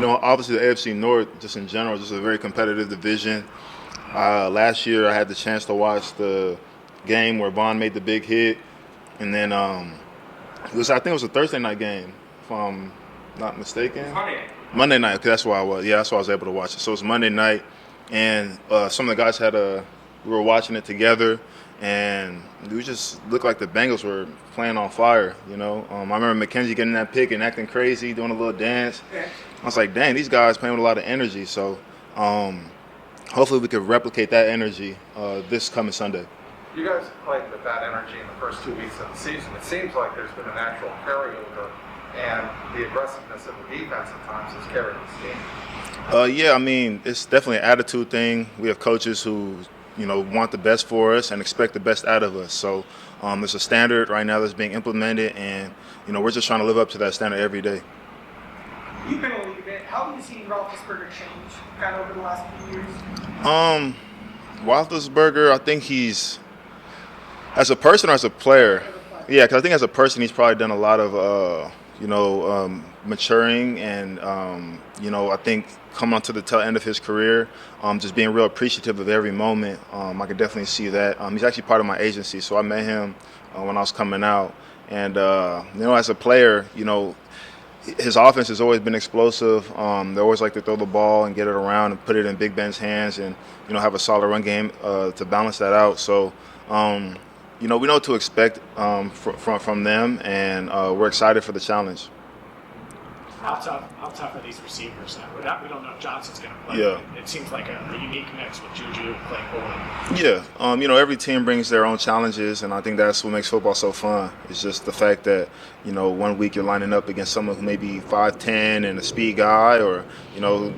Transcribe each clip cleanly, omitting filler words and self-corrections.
Obviously the AFC North, just in general, just a very competitive division. Last year, I had the chance to watch the game where Vaughn made the big hit, and then I think it was a Thursday night game, if I'm not mistaken. Monday night, okay, that's why I was. Yeah, that's why I was able to watch it. So it was Monday night, and some of the guys we were watching it together, and we just looked like the Bengals were playing on fire. I remember McKenzie getting that pick and acting crazy, doing a little dance. I was like, dang, these guys playing with a lot of energy. So hopefully we could replicate that energy this coming Sunday. You guys played with that energy in the first 2 weeks of the season. It seems like there's been a natural carryover, and the aggressiveness of the defense at times has carried this team. It's definitely an attitude thing. We have coaches who, want the best for us and expect the best out of us. So there's a standard right now that's being implemented, and, we're just trying to live up to that standard every day. You've been a league bit. How have you seen Roethlisberger change kind of over the last few years? Roethlisberger, I think he's, as a person or as a player? Yeah, because I think as a person he's probably done a lot of, maturing and, I think coming onto the tail end of his career, just being real appreciative of every moment. I could definitely see that. He's actually part of my agency, so I met him when I was coming out. And, as a player, his offense has always been explosive. They always like to throw the ball and get it around and put it in Big Ben's hands and, have a solid run game to balance that out. So, we know what to expect from them, and we're excited for the challenge. How tough are these receivers? We don't know if Johnson's going to play. Yeah. It seems like a unique mix with Juju, Claypool. Yeah. Every team brings their own challenges, and I think that's what makes football so fun. It's just the fact that, 1 week you're lining up against someone who may be 5'10" and a speed guy, or,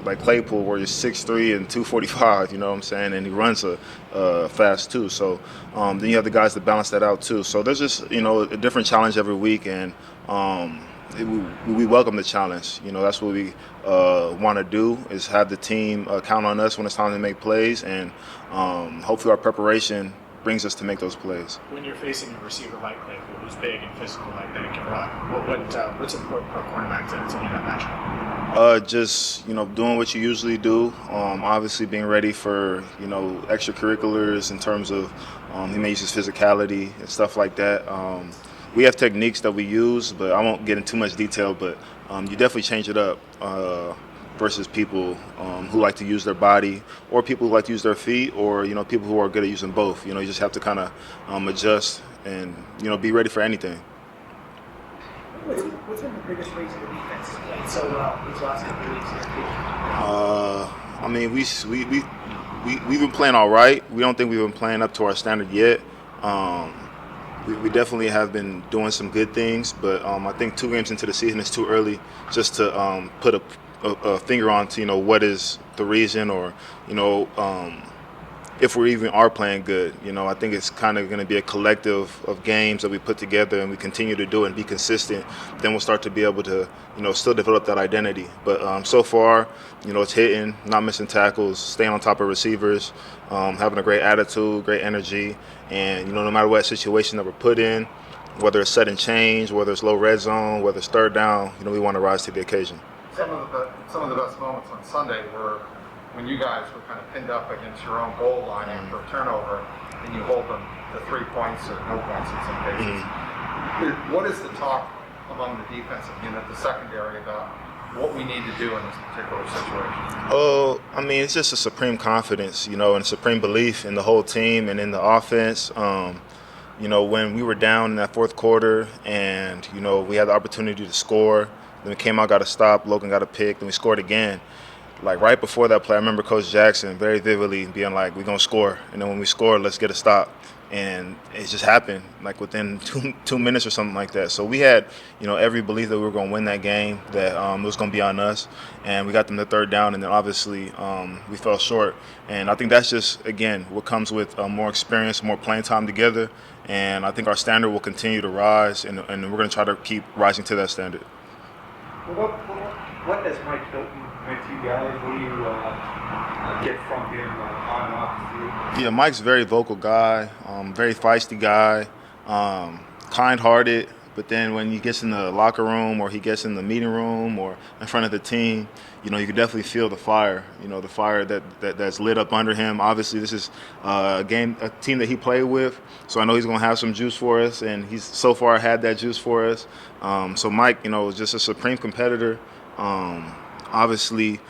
like Claypool where you're 6'3" and 245, you know what I'm saying? And he runs fast too. So then you have the guys that balance that out too. So there's just, a different challenge every week, and we welcome the challenge. That's what we want to do, is have the team count on us when it's time to make plays, and hopefully our preparation brings us to make those plays. When you're facing a receiver like Claypool, who's big and physical like that, can run, what's important for a cornerback to win that matchup? Just doing what you usually do. Obviously being ready for extracurriculars in terms of he may use his physicality and stuff like that. We have techniques that we use, but I won't get into too much detail. But you definitely change it up versus people who like to use their body, or people who like to use their feet, or people who are good at using both. You just have to kind of adjust and be ready for anything. What's been the biggest reason the defense has played so well these last couple of weeks? We've been playing all right. We don't think we've been playing up to our standard yet. We definitely have been doing some good things, but I think 2 games into the season is too early just to put a finger on to what is the reason, or if we even are playing good. I think it's kind of going to be a collective of games that we put together, and we continue to do it and be consistent. Then we'll start to be able to still develop that identity. But so far, it's hitting, not missing tackles, staying on top of receivers, having a great attitude, great energy, and no matter what situation that we're put in, whether it's sudden change, whether it's low red zone, whether it's third down, we want to rise to the occasion. Some of the best moments on Sunday were when you guys were kind of pinned up against your own goal line after a turnover, and you hold them to 3 points or no points in some cases. Mm-hmm. What is the talk among the defensive unit, the secondary, about what we need to do in this particular situation? It's just a supreme confidence, and supreme belief in the whole team and in the offense. When we were down in that fourth quarter and, we had the opportunity to score, then we came out, got a stop, Logan got a pick, then we scored again. Like right before that play, I remember Coach Jackson very vividly being like, we're going to score. And then when we score, let's get a stop. And it just happened like within two minutes or something like that. So we had, every belief that we were going to win that game, that it was going to be on us. And we got them to third down, and then obviously we fell short. And I think that's just, again, what comes with more experience, more playing time together. And I think our standard will continue to rise, and we're going to try to keep rising to that standard. What does Mike Hilton with you guys? What do you get from him on and off the field? Yeah, Mike's a very vocal guy, very feisty guy, kind-hearted, But then when he gets in the locker room or he gets in the meeting room or in front of the team, you can definitely feel the fire. The fire that's lit up under him. Obviously, this is a team that he played with, so I know he's going to have some juice for us, and he's so far had that juice for us. So Mike, is just a supreme competitor. Obviously,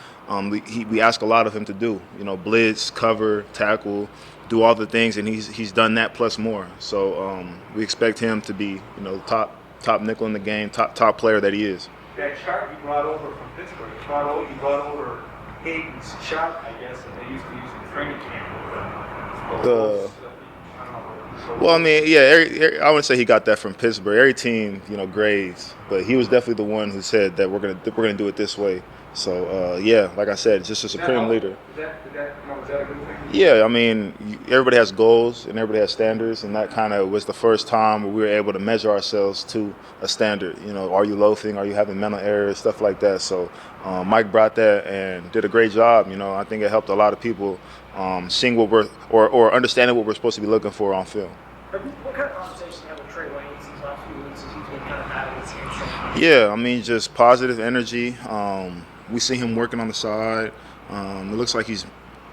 we ask a lot of him to do. Blitz, cover, tackle, do all the things, and he's done that plus more. So we expect him to be, top nickel in the game, top player that he is. That chart you brought over from Pittsburgh, you brought over Hayden's chart, I guess, that they used to use in training camp. Well, I mean, yeah, I wouldn't say he got that from Pittsburgh. Every team, grades, but he was definitely the one who said that we're gonna do it this way. So yeah, like I said, just a supreme leader. Is that a good thing? Yeah, I mean, everybody has goals and everybody has standards, and that kind of was the first time where we were able to measure ourselves to a standard. Are you loafing? Are you having mental errors? Stuff like that. So Mike brought that and did a great job. I think it helped a lot of people seeing what we're or understanding what we're supposed to be looking for on film. What kind of conversation you have with Trey Waynes these last few weeks as he's been kind of mad at his hamstring? Yeah, I mean, just positive energy. We see him working on the side. It looks like he's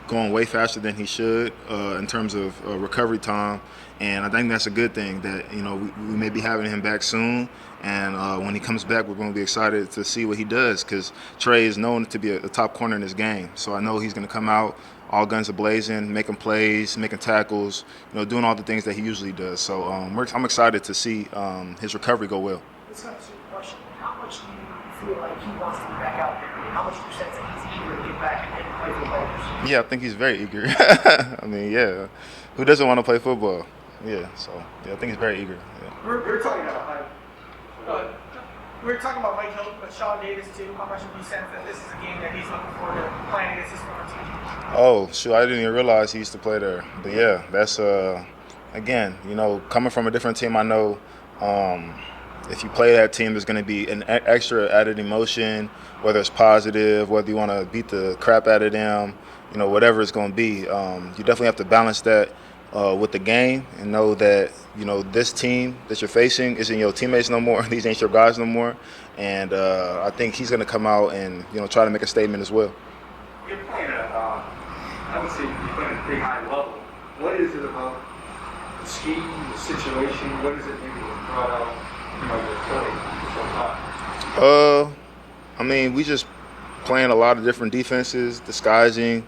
going way faster than he should in terms of recovery time, and I think that's a good thing that we may be having him back soon, and when he comes back we're going to be excited to see what he does, because Trey is known to be a top corner in this game, so I know he's going to come out all guns a-blazing, making plays, making tackles, doing all the things that he usually does. So I'm excited to see his recovery go well. This is a question. How much do you feel like he wants to be back out there? How much do you sense that he's eager to get back and play for the Bengals? Yeah, I think he's very eager. I mean, yeah. Who doesn't want to play football? Yeah, so yeah, I think he's very eager. Yeah. We're talking about we're talking about Mike Hilton, but Sean Davis too. How much do you sense that this is a game that he's looking forward to playing against his former team? Oh, shoot, I didn't even realize he used to play there. But yeah, that's again, coming from a different team, I know if you play that team, there's going to be an extra added emotion, whether it's positive, whether you want to beat the crap out of them, whatever it's going to be. You definitely have to balance that with the game and know that, this team that you're facing isn't your teammates no more. These ain't your guys no more. And I think he's going to come out and, try to make a statement as well. You're playing I would say you're playing at a pretty high level. What is it about the scheme, the situation? What is it maybe that brought out, your play so far? I mean, we just playing a lot of different defenses, disguising.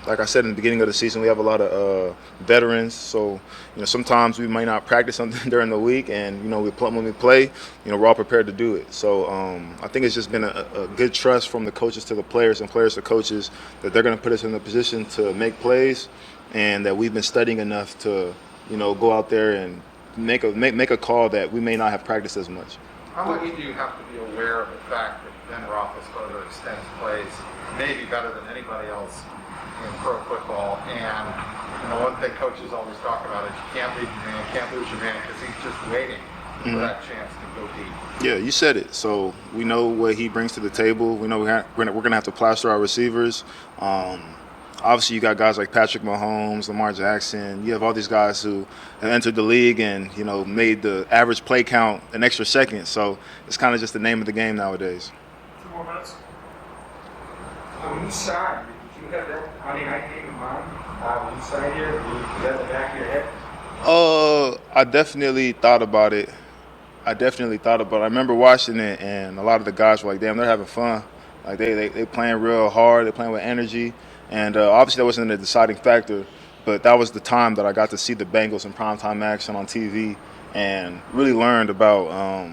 Like I said in the beginning of the season, we have a lot of veterans, so sometimes we might not practice something during the week, and when we play, we're all prepared to do it. So I think it's just been a good trust from the coaches to the players and players to coaches that they're going to put us in a position to make plays, and that we've been studying enough to go out there and make a call that we may not have practiced as much. How much do you have to be aware of the fact that Ben Roethlisberger extends plays maybe better than anybody else in pro football? And one thing coaches always talk about is you can't leave your man, can't lose your man, because he's just waiting for that chance to go deep. Yeah, you said it. So we know what he brings to the table. We know we're going to have to plaster our receivers. Obviously, you got guys like Patrick Mahomes, Lamar Jackson. You have all these guys who have entered the league and, made the average play count an extra second. So it's kind of just the name of the game nowadays. 2 more minutes. When you signed, did you have that Monday night game in mind? When you signed here, was that in the back of your head? I definitely thought about it. I remember watching it, and a lot of the guys were like, damn, they're having fun. Like, they playing real hard. They're playing with energy. And obviously that wasn't a deciding factor, but that was the time that I got to see the Bengals in primetime action on TV and really learned about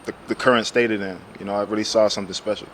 the current state of them. I really saw something special.